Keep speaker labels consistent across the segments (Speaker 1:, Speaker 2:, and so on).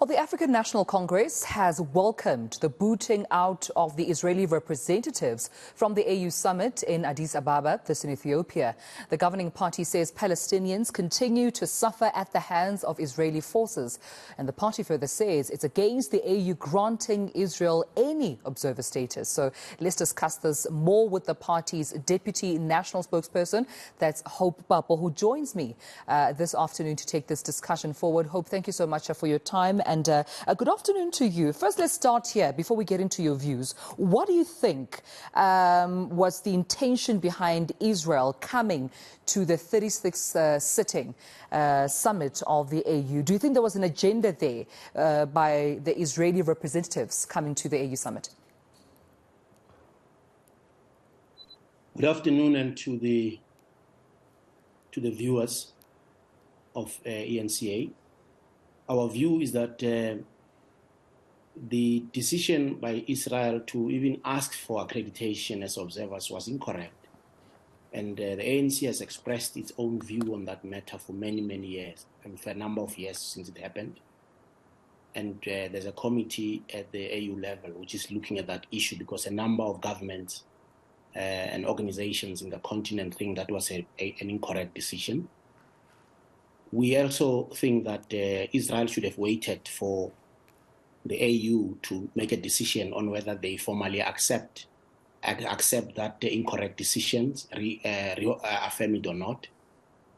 Speaker 1: Well, the African National Congress has welcomed the booting out of the Israeli representatives from the AU summit in Addis Ababa, this in Ethiopia. The governing party says Palestinians continue to suffer at the hands of Israeli forces. And the party further says it's against the AU granting Israel any observer status. So let's discuss this more with the party's deputy national spokesperson, that's Hope Papo, who joins me this afternoon to take this discussion forward. Hope, thank you so much for your time. And good afternoon to you. First, let's start here before we get into your views. What do you think was the intention behind Israel coming to the 36th sitting summit of the AU? Do you think there was an agenda there by the Israeli representatives coming to the AU summit?
Speaker 2: Good afternoon, and to the viewers of eNCA. Our view is that the decision by Israel to even ask for accreditation as observers was incorrect. And the ANC has expressed its own view on that matter for many, many years, and for a number of years since it happened. And there's a committee at the AU level which is looking at that issue, because a number of governments and organizations in the continent think that was an incorrect decision. We also think that Israel should have waited for the AU to make a decision on whether they formally accept that the incorrect decisions, affirm it or not,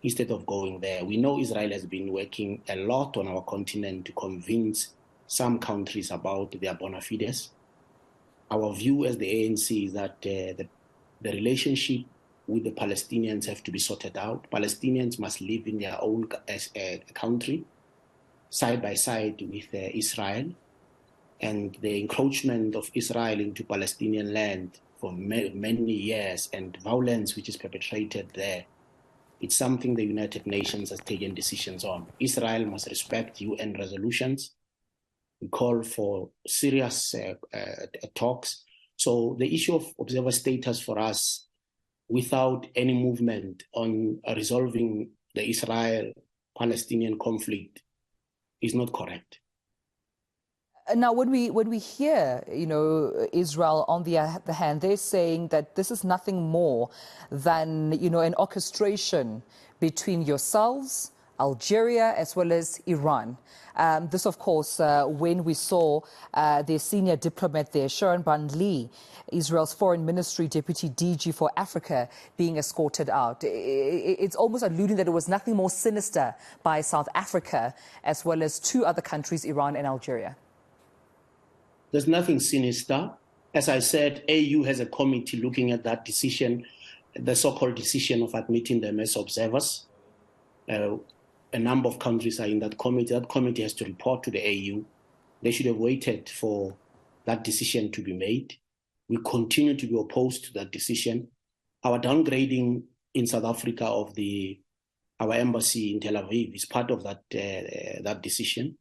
Speaker 2: instead of going there. We know Israel has been working a lot on our continent to convince some countries about their bona fides. Our view as the ANC is that the relationship with the Palestinians have to be sorted out. Palestinians must live in their own country, side by side with Israel. And the encroachment of Israel into Palestinian land for many years, and violence which is perpetrated there, it's something the United Nations has taken decisions on. Israel must respect UN resolutions. We call for serious talks. So the issue of observer status for us, without any movement on resolving the Israel-Palestinian conflict, is not correct.
Speaker 1: Now, when we hear, Israel on the other hand, they're saying that this is nothing more than, an orchestration between yourselves, Algeria, as well as Iran. This, of course, when we saw their senior diplomat there, Sharon Ban-Lee, Israel's Foreign Ministry Deputy DG for Africa, being escorted out. It's almost alluding that it was nothing more sinister by South Africa, as well as two other countries, Iran and Algeria.
Speaker 2: There's nothing sinister. As I said, AU has a committee looking at that decision, the so-called decision of admitting them as observers. A number of countries are in that committee. That committee has to report to the AU. They should have waited for that decision to be made. We continue to be opposed to that decision. Our downgrading in South Africa of our embassy in Tel Aviv is part of that decision.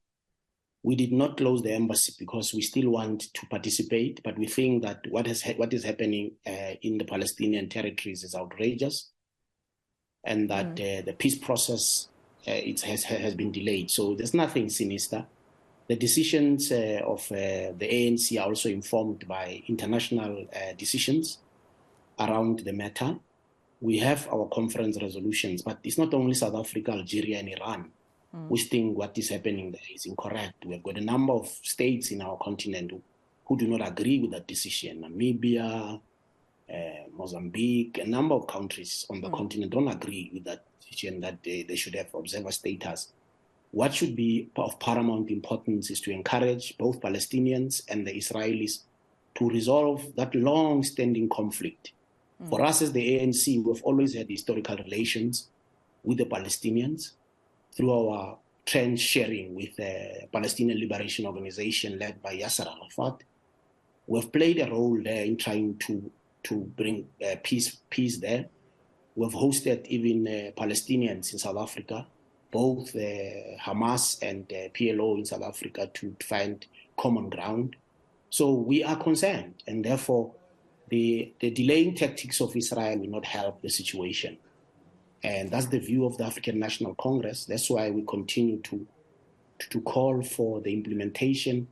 Speaker 2: We did not close the embassy because we still want to participate, but we think that what is happening in the Palestinian territories is outrageous, and that the peace process has been delayed. So there's nothing sinister. The decisions of the ANC are also informed by international decisions around the matter. We have our conference resolutions, but it's not only South Africa, Algeria, and Iran which think what is happening there is incorrect. We've got a number of states in our continent who do not agree with that decision. Namibia, Mozambique, a number of countries on the continent don't agree with that decision that they should have observer status. What should be of paramount importance is to encourage both Palestinians and the Israelis to resolve that long-standing conflict. For us as the ANC, we've always had historical relations with the Palestinians through our trench sharing with the Palestinian Liberation Organization led by Yasser Arafat. We've played a role there in trying to bring peace there. We've hosted even Palestinians in South Africa, both Hamas and PLO in South Africa, to find common ground. So we are concerned, and therefore the delaying tactics of Israel will not help the situation. And that's the view of the African National Congress. That's why we continue to to call for the implementation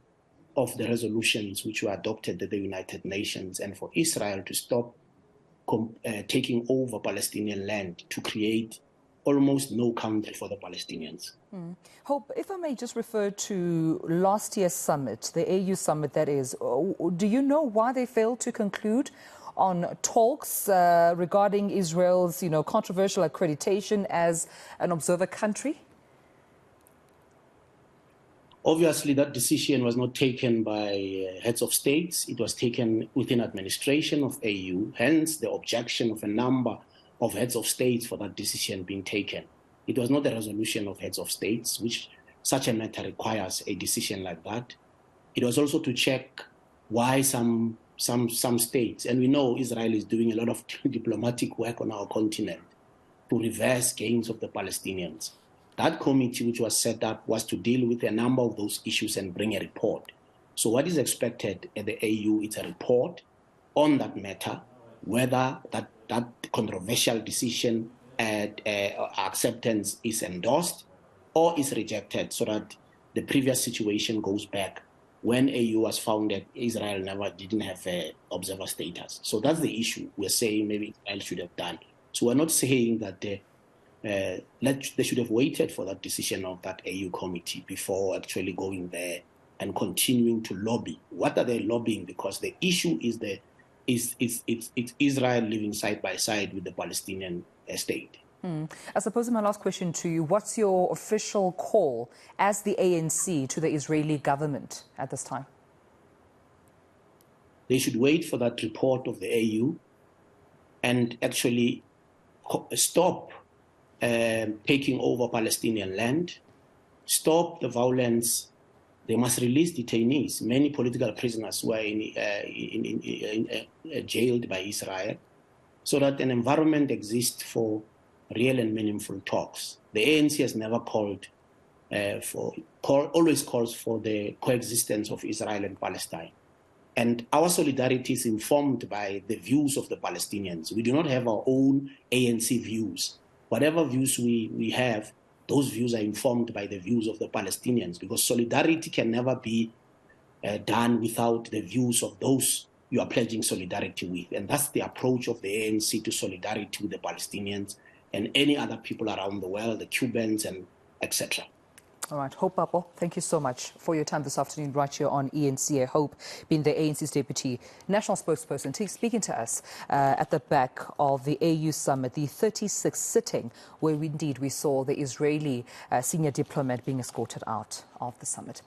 Speaker 2: of the resolutions which were adopted at the United Nations, and for Israel to stop taking over Palestinian land to create almost no country for the Palestinians.
Speaker 1: Hope, if I may just refer to last year's summit, the AU summit that is, do you know why they failed to conclude on talks regarding Israel's, controversial accreditation as an observer country?
Speaker 2: Obviously, that decision was not taken by heads of states. It was taken within administration of AU, hence the objection of a number of heads of states for that decision being taken. It was not a resolution of heads of states, which such a matter requires a decision like that. It was also to check why some states, and we know Israel is doing a lot of diplomatic work on our continent to reverse gains of the Palestinians. That committee which was set up was to deal with a number of those issues and bring a report. So what is expected at the AU is a report on that matter, whether that controversial decision acceptance is endorsed or is rejected, so that the previous situation goes back. When AU was founded, Israel didn't have observer status. So that's the issue we're saying maybe Israel should have done. So we're not saying that they should have waited for that decision of that AU committee before actually going there and continuing to lobby. What are they lobbying? Because the issue is it's Israel living side by side with the Palestinian state.
Speaker 1: I suppose my last question to you, what's your official call as the ANC to the Israeli government at this time?
Speaker 2: They should wait for that report of the AU and actually stop taking over Palestinian land, stop the violence. They must release detainees. Many political prisoners were jailed by Israel, so that an environment exists for real and meaningful talks. The ANC has never always calls for the coexistence of Israel and Palestine. And our solidarity is informed by the views of the Palestinians. We do not have our own ANC views. Whatever views we have, those views are informed by the views of the Palestinians, because solidarity can never be done without the views of those you are pledging solidarity with. And that's the approach of the ANC to solidarity with the Palestinians and any other people around the world, the Cubans and etc.
Speaker 1: All right, Hope Papo, thank you so much for your time this afternoon right here on eNCA. Hope being the ANC's deputy national spokesperson, speaking to us at the back of the AU summit, the 36th sitting, where indeed we saw the Israeli senior diplomat being escorted out of the summit.